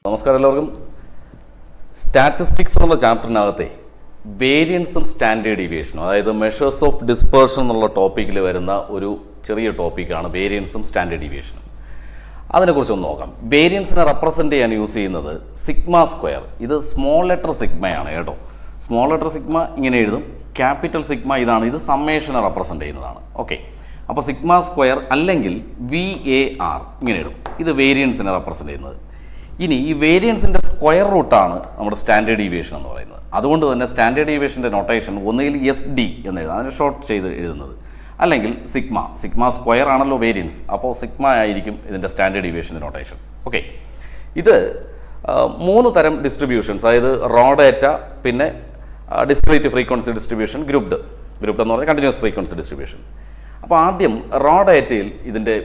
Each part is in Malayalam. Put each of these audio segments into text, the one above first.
നമസ്കാരം എല്ലാവർക്കും. സ്റ്റാറ്റിസ്റ്റിക്സ് എന്നുള്ള ചാപ്റ്ററിനകത്തെ വേരിയൻസും സ്റ്റാൻഡേർഡ് ഡീവിയേഷനും, അതായത് മെഷേഴ്സ് ഓഫ് ഡിസ്പേർഷൻ എന്നുള്ള ടോപ്പിക്കിൽ വരുന്ന ഒരു ചെറിയ ടോപ്പിക്കാണ് വേരിയൻസും സ്റ്റാൻഡേർഡ് ഡീവിയേഷനും. അതിനെക്കുറിച്ചൊന്ന് നോക്കാം. വേരിയൻസിനെ റെപ്രസെൻ്റ് ചെയ്യാൻ യൂസ് ചെയ്യുന്നത് സിഗ്മ സ്ക്വയർ. ഇത് സ്മോൾ ലെറ്റർ സിഗ്മയാണ് കേട്ടോ. സ്മോൾ ലെറ്റർ സിഗ്മ ഇങ്ങനെ എഴുതും, ക്യാപിറ്റൽ സിഗ്മ ഇതാണ്. ഇത് സമ്മേഷനെ റെപ്രസെൻ്റ് ചെയ്യുന്നതാണ്. ഓക്കെ, അപ്പോൾ സിഗ്മ സ്ക്വയർ അല്ലെങ്കിൽ VAR ഇങ്ങനെ ഇടും. ഇത് വേരിയൻസിനെ റെപ്രസെൻ്റ് ചെയ്യുന്നത്. ഇനി ഈ വേരിയൻസിൻ്റെ സ്ക്വയർ റൂട്ടാണ് നമ്മുടെ സ്റ്റാൻഡേർഡ് ഡീവിയേഷൻ എന്ന് പറയുന്നത്. അതുകൊണ്ട് തന്നെ സ്റ്റാൻഡേർഡ് ഡീവിയേഷൻ്റെ നൊട്ടേഷൻ ഒന്നുകിൽ SD എന്ന് എഴുതാം, അതിന് ഷോർട്ട് ചെയ്ത് എഴുതുന്നത്, അല്ലെങ്കിൽ സിഗ്മ സ്ക്വയർ ആണല്ലോ വേരിയൻസ്, അപ്പോൾ സിഗ്മ ആയിരിക്കും ഇതിൻ്റെ സ്റ്റാൻഡേർഡ് ഡീവിയേഷൻ്റെ നൊട്ടേഷൻ. ഓക്കെ, ഇത് 3 തരം ഡിസ്ട്രിബ്യൂഷൻസ്, അതായത് റോ ഡാറ്റ, പിന്നെ ഡിസ്ക്രീറ്റ് ഫ്രീക്വൻസി ഡിസ്ട്രിബ്യൂഷൻ, ഗ്രൂപ്പ്ഡ് എന്ന് പറഞ്ഞാൽ കണ്ടിന്യൂസ് ഫ്രീക്വൻസി ഡിസ്ട്രിബ്യൂഷൻ. അപ്പോൾ ആദ്യം റോ ഡാറ്റയിൽ ഇതിൻ്റെ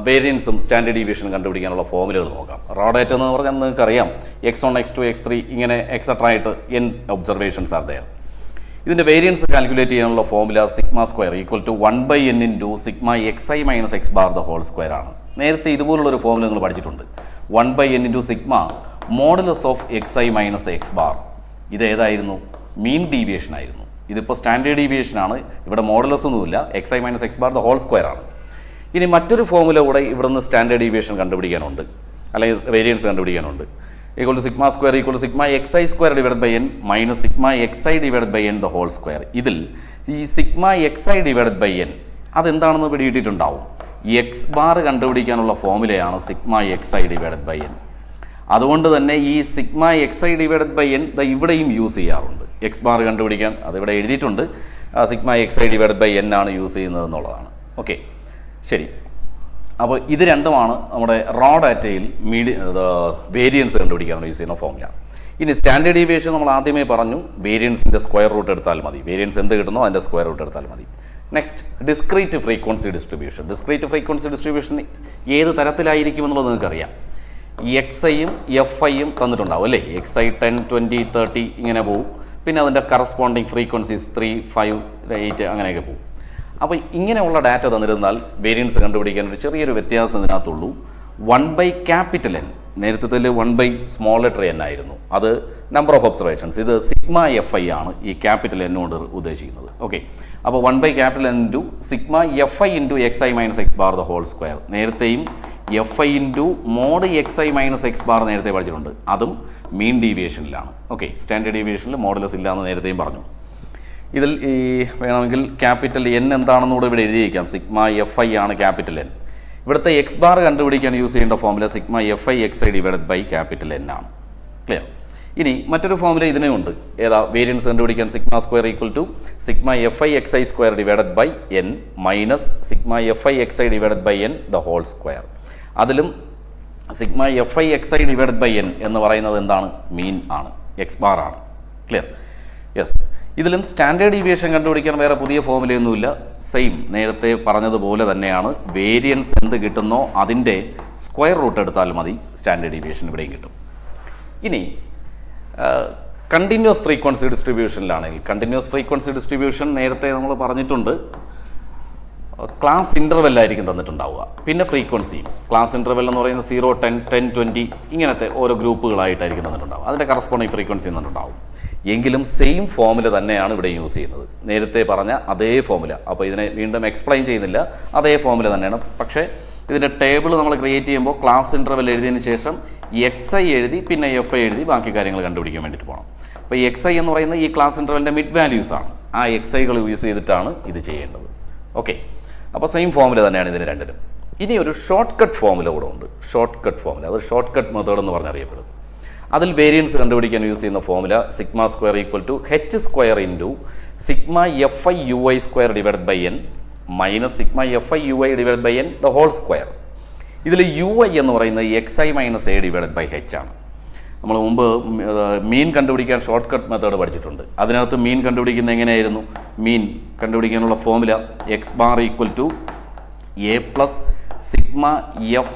വേരിയൻസും സ്റ്റാൻഡേർഡ് ഡീവിയേഷനും കണ്ടുപിടിക്കാനുള്ള ഫോമുലകൾ നോക്കാം. റോ ഡാറ്റ എന്ന് പറഞ്ഞാൽ നിങ്ങൾക്കറിയാം X1, X2, X3 ഇങ്ങനെ എക്സെട്ര ആയിട്ട് N ഒബ്സർവേഷൻസ് ആർ ദെയർ. ഇതിൻ്റെ വേരിയൻസ് കാൽക്കുലേറ്റ് ചെയ്യാനുള്ള formula sigma square equal to 1/n into sigma xi minus x bar the whole square ആണ്. നേരത്തെ ഇതുപോലുള്ളൊരു ഫോമുല നിങ്ങൾ പഠിച്ചിട്ടുണ്ട്. 1/n into sigma modulus of xi minus x bar. ഇത് ഏതായിരുന്നു? മീൻ ഡീവിയേഷൻ ആയിരുന്നു. ഇതിപ്പോൾ സ്റ്റാൻഡേർഡ് ഡീവിയേഷൻ ആണ്. ഇവിടെ മോഡുലസ് ഒന്നുമില്ല, xi minus x bar the whole square ആണ്. ഇനി മറ്റൊരു ഫോമുല കൂടെ ഇവിടുന്ന് സ്റ്റാൻഡേർഡ് ഡീവിയേഷൻ കണ്ടുപിടിക്കാനുണ്ട്, അല്ലെങ്കിൽ വേരിയൻസ് കണ്ടുപിടിക്കാനുണ്ട്. Equal to sigma square equal to sigma xi square divide by n minus sigma xi divide by n the whole square. ഇതിൽ ഈ sigma xi divide by n അതെന്താണെന്ന് പിടിയിട്ടിട്ടുണ്ടാവും. x ബാർ കണ്ടുപിടിക്കാനുള്ള ഫോമുലയാണ് sigma xi divide by n. അതുകൊണ്ട് തന്നെ ഈ sigma xi divide by n ഇവിടെയും യൂസ് ചെയ്യാറുണ്ട്. x ബാർ കണ്ടുപിടിക്കാൻ അതിവിടെ എഴുതിയിട്ടുണ്ട്. Sigma xi divide by n ആണ് യൂസ് ചെയ്യുന്നത് എന്നുള്ളതാണ്. ഓക്കെ, ശരി. അപ്പോൾ ഇത് രണ്ടുമാണ് നമ്മുടെ റോ ഡാറ്റയിൽ വേരിയൻസ് കണ്ടുപിടിക്കാനാണ് യൂസ് ചെയ്യുന്ന ഫോമുല. ഇനി സ്റ്റാൻഡേർഡ് ഡീവിയേഷൻ നമ്മൾ ആദ്യമേ പറഞ്ഞു, വേരിയൻസിൻ്റെ സ്ക്വയർ റൂട്ട് എടുത്താൽ മതി. വേരിയൻസ് എന്ത് കിട്ടുന്നോ അതിൻ്റെ സ്ക്വയർ റൂട്ട് എടുത്താൽ മതി. Next, discrete frequency distribution. Discrete frequency distribution ഏത് തരത്തിലായിരിക്കും എന്നുള്ളത് നിങ്ങൾക്കറിയാം. XIയും FIയും തന്നിട്ടുണ്ടാവും അല്ലേ. XI 10, 20, 30 ഇങ്ങനെ പോവും. പിന്നെ അതിൻ്റെ കറസ്പോണ്ടിങ് ഫ്രീക്വൻസീസ് 3, 5, 8 അങ്ങനെയൊക്കെ പോവും. അപ്പോൾ ഇങ്ങനെയുള്ള ഡാറ്റ തന്നിരുന്നാൽ വേരിയൻസ് കണ്ടുപിടിക്കാൻ ഒരു ചെറിയൊരു വ്യത്യാസം ഇതിനകത്തുള്ളൂ. 1/N. നേരത്തെ 1 സ്മോൾ ലെറ്റർ n ആയിരുന്നു. അത് നമ്പർ ഓഫ് ഒബ്സർവേഷൻസ്. ഇത് സിഗ്മ FI ആണ് ഈ ക്യാപിറ്റൽ N കൊണ്ട് ഉദ്ദേശിക്കുന്നത്. ഓക്കെ, അപ്പോൾ 1/N into sigma FI into xi minus x bar the whole square. നേരത്തെയും FI into mod xi minus x bar നേരത്തെ പഠിച്ചിട്ടുണ്ട്. അതും മീൻ ഡീവിയേഷനിലാണ്. ഓക്കെ, സ്റ്റാൻഡേർഡ് ഡീവിയേഷനിൽ മോഡലസ് ഇല്ലയെന്ന് നേരത്തെയും പറഞ്ഞു. ഇതിൽ ഈ വേണമെങ്കിൽ ക്യാപിറ്റൽ N എന്താണെന്നുകൂടെ ഇവിടെ എഴുതിയിരിക്കാം. സിഗ്മ FI ആണ് ക്യാപിറ്റൽ N. ഇവിടുത്തെ x ബാർ കണ്ടുപിടിക്കാൻ യൂസ് ചെയ്യേണ്ട formula sigma FI xi divide by capital N ആണ്. ക്ലിയർ? ഇനി മറ്റൊരു ഫോമുല ഇതിനുണ്ട്. ഏതാ? വേരിയൻസ് കണ്ടുപിടിക്കാൻ sigma square equal to sigma FI xi square divide by n minus sigma FI xi divide by n the whole square. അതിലും sigma FI xi divide by n എന്ന് പറയുന്നത് എന്താണ്? മീൻ ആണ്, x ബാർ ആണ്. ക്ലിയർ? യെസ്. ഇതിലും സ്റ്റാൻഡേർഡ് ഡീവിയേഷൻ കണ്ടുപിടിക്കാൻ വേറെ പുതിയ ഫോമുലയൊന്നുമില്ല. സെയിം നേരത്തെ പറഞ്ഞതുപോലെ തന്നെയാണ്. വേരിയൻസ് എന്ത് കിട്ടുന്നോ അതിൻ്റെ സ്ക്വയർ റൂട്ട് എടുത്താൽ മതി. സ്റ്റാൻഡേർഡ് ഡീവിയേഷൻ ഇവിടെയും കിട്ടും. ഇനി കണ്ടിന്യൂസ് ഫ്രീക്വൻസി ഡിസ്ട്രിബ്യൂഷനിലാണെങ്കിൽ, കണ്ടിന്യൂസ് ഫ്രീക്വൻസി ഡിസ്ട്രിബ്യൂഷൻ നേരത്തെ നമ്മൾ പറഞ്ഞിട്ടുണ്ട്, ക്ലാസ് ഇൻ്റർവെല്ലായിരിക്കും തന്നിട്ടുണ്ടാവുക. പിന്നെ ഫ്രീക്വൻസി ക്ലാസ് ഇൻ്റർവെൽ എന്ന് പറയുന്നത് 0, 10, 10, 20 ഇങ്ങനത്തെ ഓരോ ഗ്രൂപ്പുകളായിട്ടായിരിക്കും തന്നിട്ടുണ്ടാവുക. അതിൻ്റെ കറസ്പോണ്ടിങ് ഫ്രീക്വൻസി തന്നിട്ടുണ്ടാവും. എങ്കിലും സെയിം ഫോമുല തന്നെയാണ് ഇവിടെ യൂസ് ചെയ്യുന്നത്, നേരത്തെ പറഞ്ഞ അതേ ഫോമുല. അപ്പോൾ ഇതിനെ വീണ്ടും എക്സ്പ്ലെയിൻ ചെയ്യുന്നില്ല, അതേ ഫോമുല തന്നെയാണ്. പക്ഷേ ഇതിൻ്റെ ടേബിൾ നമ്മൾ ക്രിയേറ്റ് ചെയ്യുമ്പോൾ ക്ലാസ് ഇൻ്റർവെൽ എഴുതിയതിന് ശേഷം xi എഴുതി പിന്നെ FI എഴുതി ബാക്കി കാര്യങ്ങൾ കണ്ടുപിടിക്കാൻ വേണ്ടിയിട്ട് പോകണം. അപ്പോൾ xi എന്ന് പറയുന്നത് ഈ ക്ലാസ് ഇൻ്റർവെലിൻ്റെ മിഡ് വാല്യൂസ് ആണ്. ആ xiകൾ യൂസ് ചെയ്തിട്ടാണ് ഇത് ചെയ്യേണ്ടത്. ഓക്കെ, അപ്പോൾ സെയിം ഫോമുല തന്നെയാണ് ഇതിന് രണ്ടിനും. ഇനി ഒരു ഷോർട്ട് കട്ട് ഫോമുല കൂടെ ഉണ്ട്. ഷോർട്ട് കട്ട് ഫോമുല, അത് ഷോർട്ട് കട്ട് മെത്തേഡ് എന്ന് പറഞ്ഞറിയപ്പെടും. അതിൽ വേരിയൻസ് കണ്ടുപിടിക്കാൻ യൂസ് ചെയ്യുന്ന formula sigma square equal to h square into sigma FI UI square divide by n minus sigma FI UI divide by n the whole square. ഇതിൽ UI എന്ന് പറയുന്നത് xi minus a divide by h ആണ്. നമ്മൾ മുമ്പ് മീൻ കണ്ടുപിടിക്കാൻ ഷോർട്ട് കട്ട് മെത്തേഡ് പഠിച്ചിട്ടുണ്ട്. അതിനകത്ത് മീൻ കണ്ടുപിടിക്കുന്നത് എങ്ങനെയായിരുന്നു? മീൻ കണ്ടുപിടിക്കാനുള്ള formula x bar equal to a plus sigma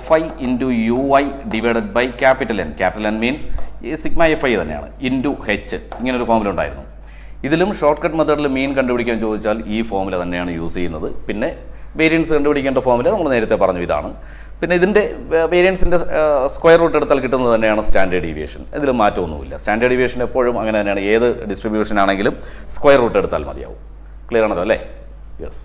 FI into UI divided by capital N. Capital N means sigma FI തന്നെയാണ്, ഇൻറ്റു h. ഇങ്ങനൊരു ഫോമുല ഉണ്ടായിരുന്നു. ഇതിലും ഷോർട്ട് കട്ട് മെത്തേഡിൽ മീൻ കണ്ടുപിടിക്കാൻ ചോദിച്ചാൽ ഈ ഫോമുല തന്നെയാണ് യൂസ് ചെയ്യുന്നത്. പിന്നെ വേരിയൻസ് കണ്ടുപിടിക്കേണ്ട ഫോമുല നമ്മൾ നേരത്തെ പറഞ്ഞു ഇതാണ്. പിന്നെ ഇതിൻ്റെ വേരിയൻസിൻ്റെ സ്ക്വയർ റൂട്ട് എടുത്താൽ കിട്ടുന്നത് തന്നെയാണ് സ്റ്റാൻഡേർഡ് ഡീവിയേഷൻ. ഇതിൽ മാറ്റമൊന്നുമില്ല. സ്റ്റാൻഡേർഡ് ഡീവിയേഷൻ എപ്പോഴും അങ്ങനെ തന്നെയാണ്. ഏത് ഡിസ്ട്രിബ്യൂഷൻ ആണെങ്കിലും സ്ക്വയർ റൂട്ട് എടുത്താൽ മതിയാവും. ക്ലിയർ ആണല്ലോ അല്ലേ? യെസ്.